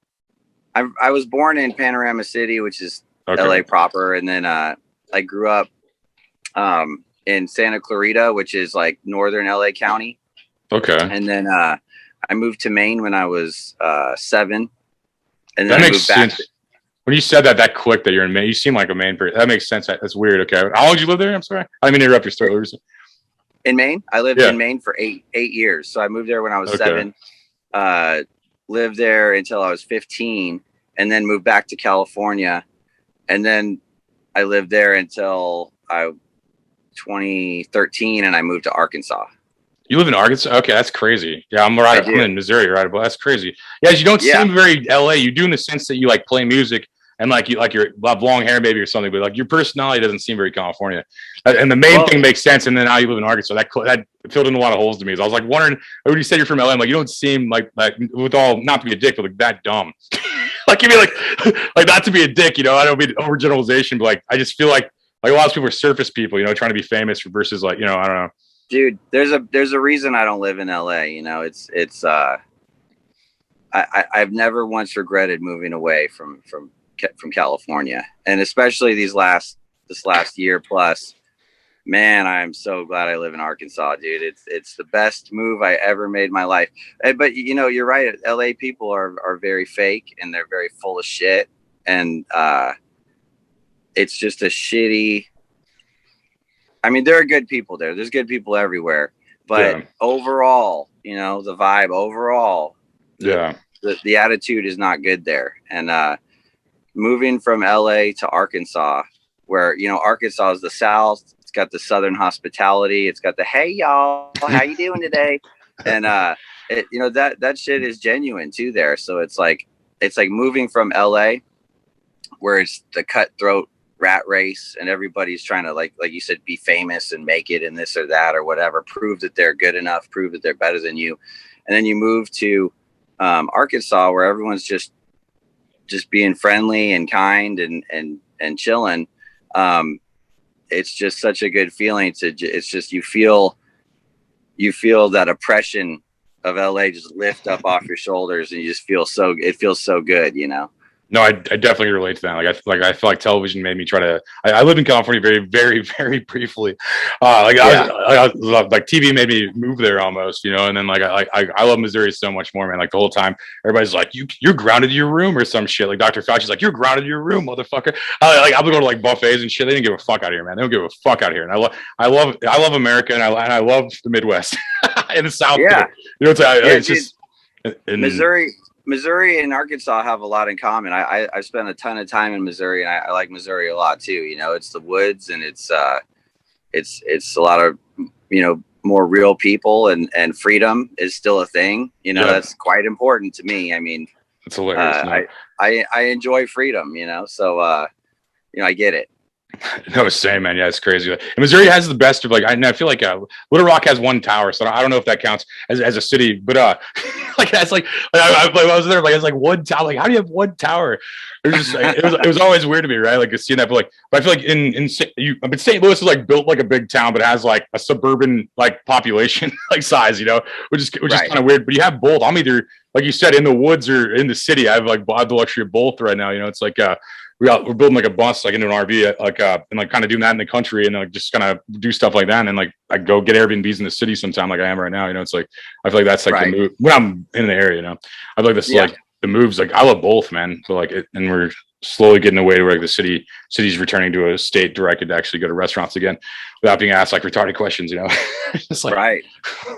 I was born in Panorama City, which is LA proper, and then I grew up in Santa Clarita, which is like northern LA County. Okay. And then I moved to Maine when I was 7, and then that I makes moved back. sense. When you said that quick that you're in Maine, you seem like a Maine person. That makes sense. That's weird. Okay, how long did you live there? I'm sorry, I didn't mean to interrupt your story. In Maine, I lived in Maine for eight years. So I moved there when I was 7. Lived there until I was 15, and then moved back to California, and then I lived there until 2013, and I moved to Arkansas. You live in Arkansas? Okay, that's crazy. Yeah, I'm in Missouri, right? But that's crazy. Yeah, you don't seem very LA. You do in the sense that you like play music and like you have long hair maybe or something, but like your personality doesn't seem very California. And the main thing makes sense. And then now you live in Arkansas. That filled in a lot of holes to me. So I was like wondering when you said you're from LA, I'm like, you don't seem like with all, not to be a dick, but like that dumb. Like give me like not to be a dick, I don't mean overgeneralization, but like I just feel like a lot of people are surface people, trying to be famous versus like, I don't know. Dude, there's a reason I don't live in LA. I've never once regretted moving away from California, and especially this last year plus. Man, I'm so glad I live in Arkansas, dude. It's the best move I ever made in my life. But you're right. LA people are very fake and they're very full of shit, and it's just a shitty. I mean, there are good people there. There's good people everywhere, but overall, the vibe overall, the attitude is not good there. And moving from LA to Arkansas, where Arkansas is the South, it's got the Southern hospitality, it's got the hey y'all, how you doing today, and that shit is genuine too there. So it's like moving from LA, where it's the cutthroat rat race and everybody's trying to like you said, be famous and make it and this or that or whatever, prove that they're good enough, prove that they're better than you, and then you move to Arkansas, where everyone's just being friendly and kind and chilling. It's just such a good feeling it's just you feel that oppression of LA just lift up off your shoulders, and you just it feels so good. No, I definitely relate to that. I feel like television made me try to. I lived in California very, very, very briefly. Yeah. Like TV made me move there almost, you know. And then I love Missouri so much more, man. Like the whole time, everybody's like, you're grounded in your room or some shit. Like Dr. Fauci's like, you're grounded in your room, motherfucker. I'm going to like buffets and shit. They didn't give a fuck out of here, man. They don't give a fuck out of here. And I love America, and I love the Midwest and the South. Yeah. You know, it's dude, just Missouri and Arkansas have a lot in common. I spent a ton of time in Missouri, and I like Missouri a lot too. You know, it's the woods, and it's a lot of, you know, more real people, and freedom is still a thing. You know, that's quite important to me. I mean, it's hilarious. I enjoy freedom, you know, so you know, I get it. No, same, man. Yeah, it's crazy. And Missouri has the best of I feel like Little Rock has one tower, so I don't know if that counts as a city, but like that's I was there, like it's like one tower. Like, how do you have one tower? It was just it was always weird to me, right? Like seeing that, but I feel like in St. Louis is like built like a big town, but it has like a suburban like population like size, you know, which is kind of weird. But you have both. I'm either, like you said, in the woods or in the city. I have the luxury of both right now. You know, it's like we're building like a bus, like into an RV, and like kind of doing that in the country, and like just kind of do stuff like that, and then like I go get Airbnbs in the city sometime, like I am right now. You know, it's like I feel like that's like the move when I'm in the area. You know, I feel like this like the moves. Like I love both, man. But like, and we're slowly getting away to where like the city's returning to a state directed to actually go to restaurants again without being asked like retarded questions. You know, just like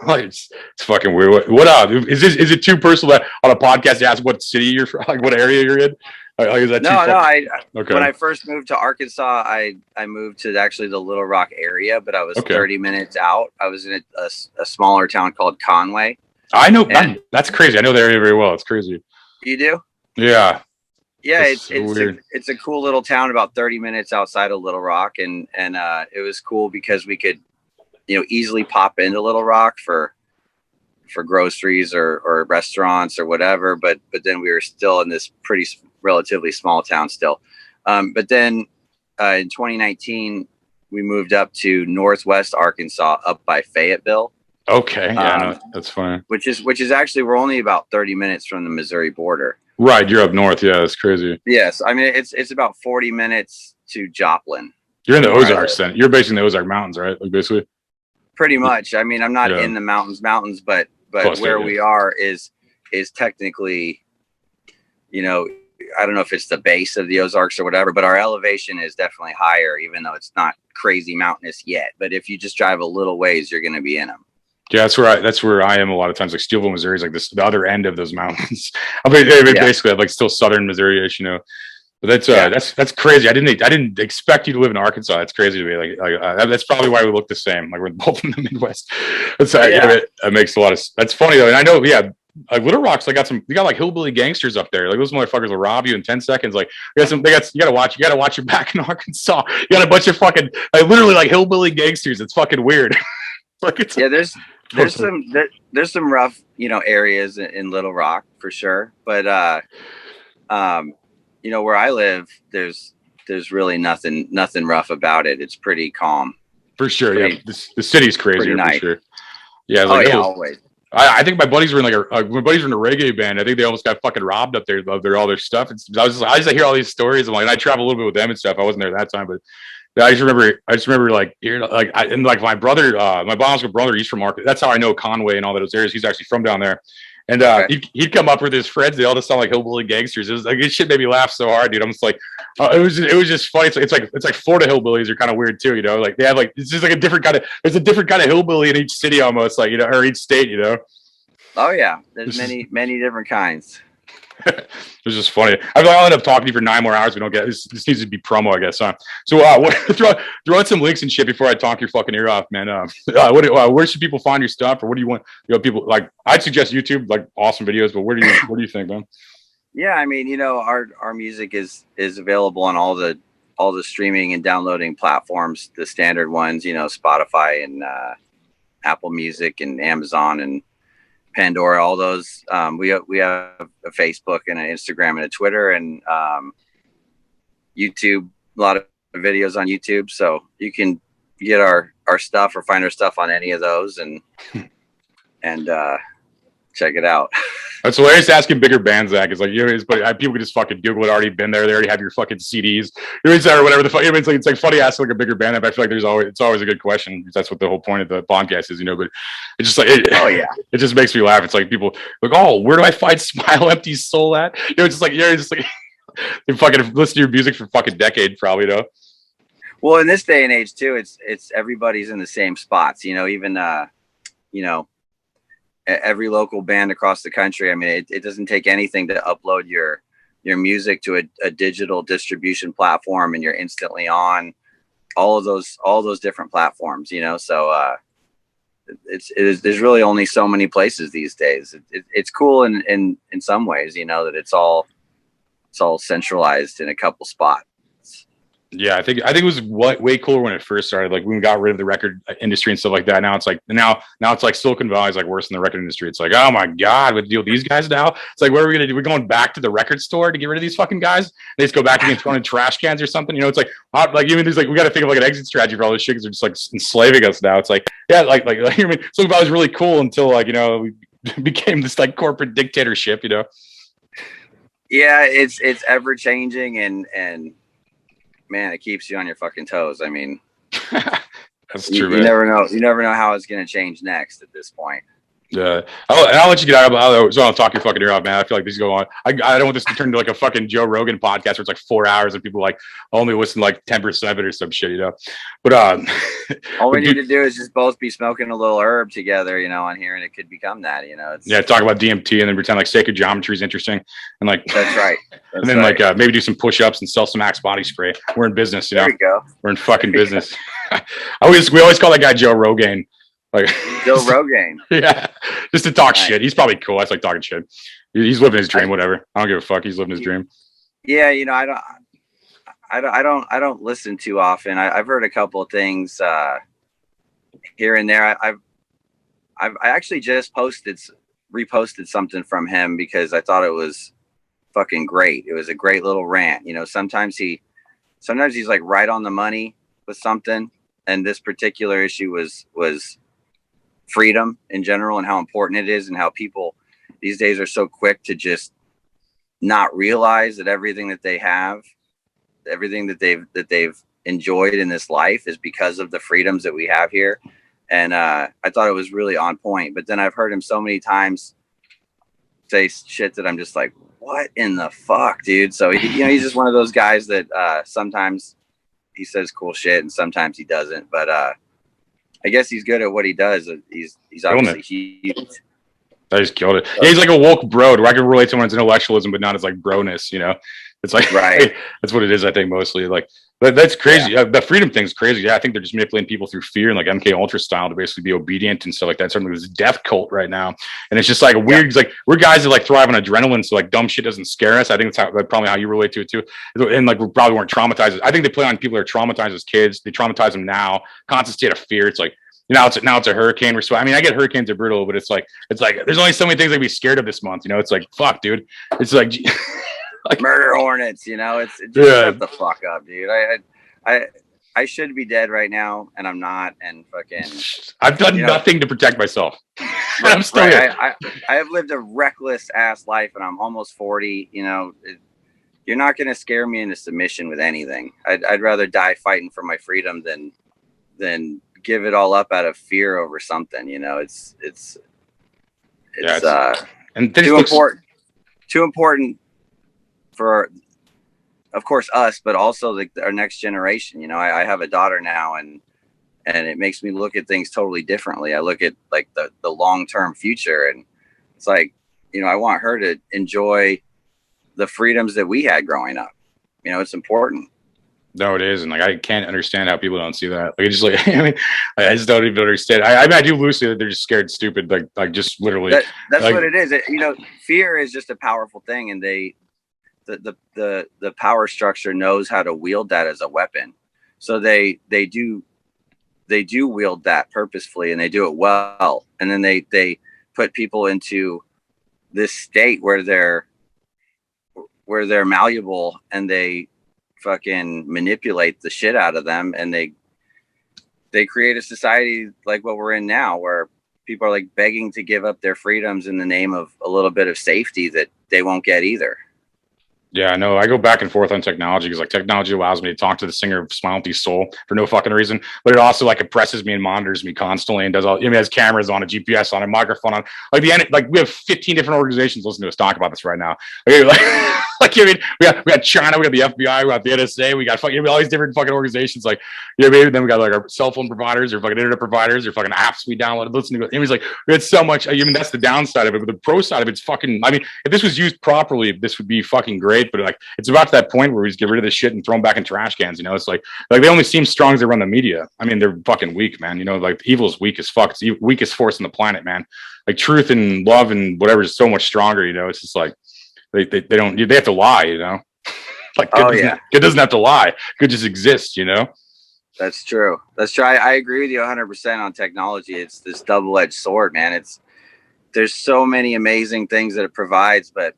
like it's fucking weird. What is it too personal that on a podcast to ask what city you're from, like what area you're in? Like, is that okay. When I first moved to Arkansas, I moved to actually the Little Rock area, but I was 30 minutes out. I was in a smaller town called Conway. I know that's crazy. I know the area very well. It's crazy. You do? Yeah. Yeah, it's a cool little town about 30 minutes outside of Little Rock, and it was cool because we could, you know, easily pop into Little Rock for groceries or restaurants or whatever, but then we were still in this pretty relatively small town still. But then in 2019 we moved up to Northwest Arkansas, up by Fayetteville. Okay, yeah, no, that's fine. Which is actually, we're only about 30 minutes from the Missouri border. Right, you're up north. Yeah, that's crazy. Yes, I mean it's about 40 minutes to Joplin. You're in the Ozarks then. You're based in the Ozark Mountains, right? Like basically. Pretty much. I mean, I'm not in the mountains, but where we are is technically, you know, I don't know if it's the base of the Ozarks or whatever, but our elevation is definitely higher, even though it's not crazy mountainous yet. But if you just drive a little ways, you're going to be in them. Yeah, that's where I am a lot of times. Like Steelville, Missouri is like the other end of those mountains. I mean, basically, I'm like still southern Missouri-ish, you know. But that's crazy. I didn't expect you to live in Arkansas. That's crazy to me. That's probably why we look the same. Like we're both in the Midwest. It makes a lot of. That's funny though, and I know. Yeah, like Little Rock's. You got like hillbilly gangsters up there. Like those motherfuckers will rob you in 10 seconds. Like you gotta watch your back in Arkansas. You got a bunch of fucking literally like hillbilly gangsters. It's fucking weird. There's some rough, you know, areas in Little Rock for sure, but you know, where I live, there's really nothing rough about it. It's pretty calm. For sure, yeah. The city's crazier nice. For sure. Yeah, always. I think my buddies were in a reggae band. I think they almost got fucking robbed up there. All their stuff. I just hear all these stories. I'm like, and I travel a little bit with them and stuff. I wasn't there that time, but I just remember like hearing like my brother, my biological brother, he's from Arkansas. That's how I know Conway and all those areas. He's actually from down there. And he'd come up with his friends. They all just sound like hillbilly gangsters. It was like, this shit made me laugh so hard, dude. I'm just like, it was just funny. It's like Florida hillbillies are kind of weird too, you know. Like they have like, it's just like there's a different kind of hillbilly in each city almost, like, you know, or each state, you know. Oh yeah, there's many different kinds. It was just funny. I'll end up talking to you for 9 more hours. We don't get this needs to be promo, I guess. Huh? So throw out some links and shit before I talk your fucking ear off, man. Where should people find your stuff, or what do you want? You know, people like, I'd suggest YouTube, like awesome videos, but what do you think, man? Yeah, I mean, you know, our music is available on all the streaming and downloading platforms, the standard ones, you know, Spotify and Apple Music and Amazon and Pandora, all those. We have a Facebook and an Instagram and a Twitter and YouTube, a lot of videos on YouTube, so you can get our stuff or find our stuff on any of those and check it out. That's hilarious asking bigger bands that, because like people can just fucking Google it, already been there. They already have your fucking CDs, or whatever the fuck. It's like funny asking like a bigger band that, but I feel like it's always a good question. That's what the whole point of the podcast is, But it's just like oh yeah, it just makes me laugh. It's like people like, oh, where do I find Smile Empty Soul at? It's just like they fucking listen to your music for fucking decade, probably, Well, in this day and age too, it's everybody's in the same spots, even every local band across the country. I mean, it doesn't take anything to upload your music to a digital distribution platform, and you're instantly on all those different platforms, so there's really only so many places these days. It's cool in some ways, that it's all centralized in a couple spots. Yeah, I think it was way cooler when it first started. Like when we got rid of the record industry and stuff like that. Now it's like Silicon Valley is like worse than the record industry. It's like, oh my god, what deal with these guys now? It's like, what are we gonna do? We're going back to the record store to get rid of these fucking guys. They just go back and get thrown in trash cans or something. It's like there's like we got to think of like an exit strategy for all those shit because they're just like enslaving us now. It's like like I mean, Silicon Valley was really cool until we became this like corporate dictatorship. Yeah, it's ever changing and. Man, it keeps you on your fucking toes. I mean, that's true. You never know. You never know how it's going to change next at this point. Yeah, I'll let you get out of it. So I'll talk your fucking ear off, man. I feel like these go on. I don't want this to turn into like a fucking Joe Rogan podcast where it's like 4 hours and people like only listen like 10% of it or some shit, But all we need to do is just both be smoking a little herb together, on here, and it could become that, talk about DMT and then pretend like sacred geometry is interesting, and like that's right. And then like maybe do some push-ups and sell some Axe body spray. We're in business, There you go. We're in fucking business. We always call that guy Joe Rogan. Like Joe Rogan. Yeah. Just to talk shit. He's probably cool. I just like talking shit. He's living his dream, whatever. I don't give a fuck. He's living his dream. Yeah, I don't listen too often. I've heard a couple of things here and there. I actually just reposted something from him because I thought it was fucking great. It was a great little rant. Sometimes he's like right on the money with something, and this particular issue was freedom in general and how important it is, and how people these days are so quick to just not realize that everything that they have, everything that they've enjoyed in this life is because of the freedoms that we have here. And I thought it was really on point. But then I've heard him so many times say shit that I'm just like, what in the fuck, dude? So he's just one of those guys that sometimes he says cool shit and sometimes he doesn't. But I guess he's good at what he does. He's obviously huge. I just killed it. Yeah, he's like a woke bro. I can relate to someone's intellectualism, but not as like broness, It's like right. That's what it is, I think, mostly. Like, but that's crazy. Yeah. The freedom thing's crazy. Yeah, I think they're just manipulating people through fear and like MK Ultra style to basically be obedient and stuff like that. Something like this death cult right now, and it's just like a weird. It's like we're guys that like thrive on adrenaline, so like dumb shit doesn't scare us. I think that's probably how you relate to it too. And like we probably weren't traumatized. I think they play on people that are traumatized as kids. They traumatize them now. Constant state of fear. It's like. Now it's a hurricane. I mean, I get hurricanes are brutal, but it's like there's only so many things I'd be scared of this month. It's like fuck, dude. It's like murder hornets. It's just shut the fuck up, dude. I should be dead right now, and I'm not. And fucking, I've done nothing to protect myself. I'm still here. I have lived a reckless ass life, and I'm almost 40. You're not gonna scare me into submission with anything. I'd rather die fighting for my freedom than give it all up out of fear over something. It's and too important for, of course, us, but also our next generation. I have a daughter now, and it makes me look at things totally differently. I look at like the long-term future, and it's like, I want her to enjoy the freedoms that we had growing up. It's important. No, it is, and like I can't understand how people don't see that. Like, it's just like I just don't even understand. I do loosely that they're just scared, stupid, like just literally. That's like, what it is. Fear is just a powerful thing, and the power structure knows how to wield that as a weapon. So they do wield that purposefully, and they do it well. And then they put people into this state where they're malleable, and they fucking manipulate the shit out of them, and they create a society like what we're in now, where people are like begging to give up their freedoms in the name of a little bit of safety that they won't get either. Yeah, no, I go back and forth on technology because like technology allows me to talk to the singer of Smile Empty Soul for no fucking reason, but it also like oppresses me and monitors me constantly and does all. I mean, has cameras on, a GPS on, a microphone on. Like like we have 15 different organizations listening to us talk about this right now. Okay, like I mean, we got China, we got the FBI, we got the NSA, we got fucking all these different fucking organizations. Like maybe then we got like our cell phone providers or fucking internet providers or fucking apps we download. Listen to it. It was like we had so much. I mean, that's the downside of it, but the pro side of it's fucking. I mean, if this was used properly, this would be fucking great. But like, it's about to that point where we just get rid of this shit and throw them back in trash cans. You know, it's like they only seem strong as they run the media. I mean, they're fucking weak, man. You know, like evil is weak as fuck. It's the weakest force on the planet, man. Like truth and love and whatever is so much stronger. You know, it's just like they have to lie. You know, like good doesn't have to lie. Good just exists. You know. That's true. That's true. I agree with you 100% on technology. It's this double-edged sword, man. There's so many amazing things that it provides, but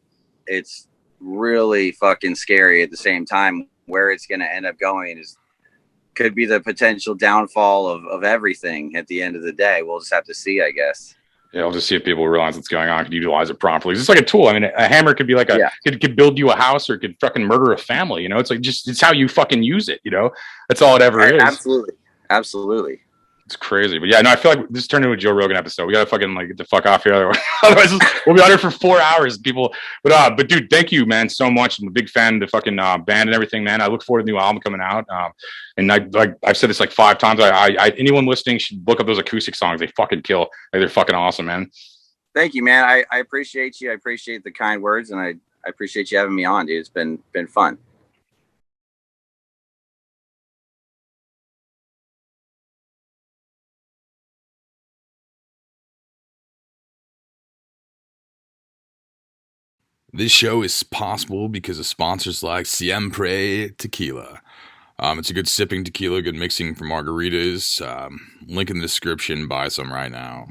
it's really fucking scary at the same time. Where it's going to end up going could be the potential downfall of everything at the end of the day. We'll just have to see, I guess. Yeah, I'll just see if people realize what's going on, can utilize it properly. It's just like a tool. I mean, a hammer could be like could build you a house, or it could fucking murder a family. You know, it's like it's how you fucking use it. You know, that's all it ever is. Absolutely. It's crazy, but yeah, no, I feel like this turned into a Joe Rogan episode. We gotta fucking like get the fuck off here, otherwise we'll be on here for 4 hours, people. But dude, thank you, man, so much. I'm a big fan of the fucking band and everything, man. I look forward to the new album coming out. And I've said this like 5 times. Anyone listening should look up those acoustic songs. They fucking kill. Like they're fucking awesome, man. Thank you, man. I appreciate you. I appreciate the kind words, and I appreciate you having me on, dude. It's been fun. This show is possible because of sponsors like Siempre Tequila. It's a good sipping tequila, good mixing for margaritas. Link in the description. Buy some right now.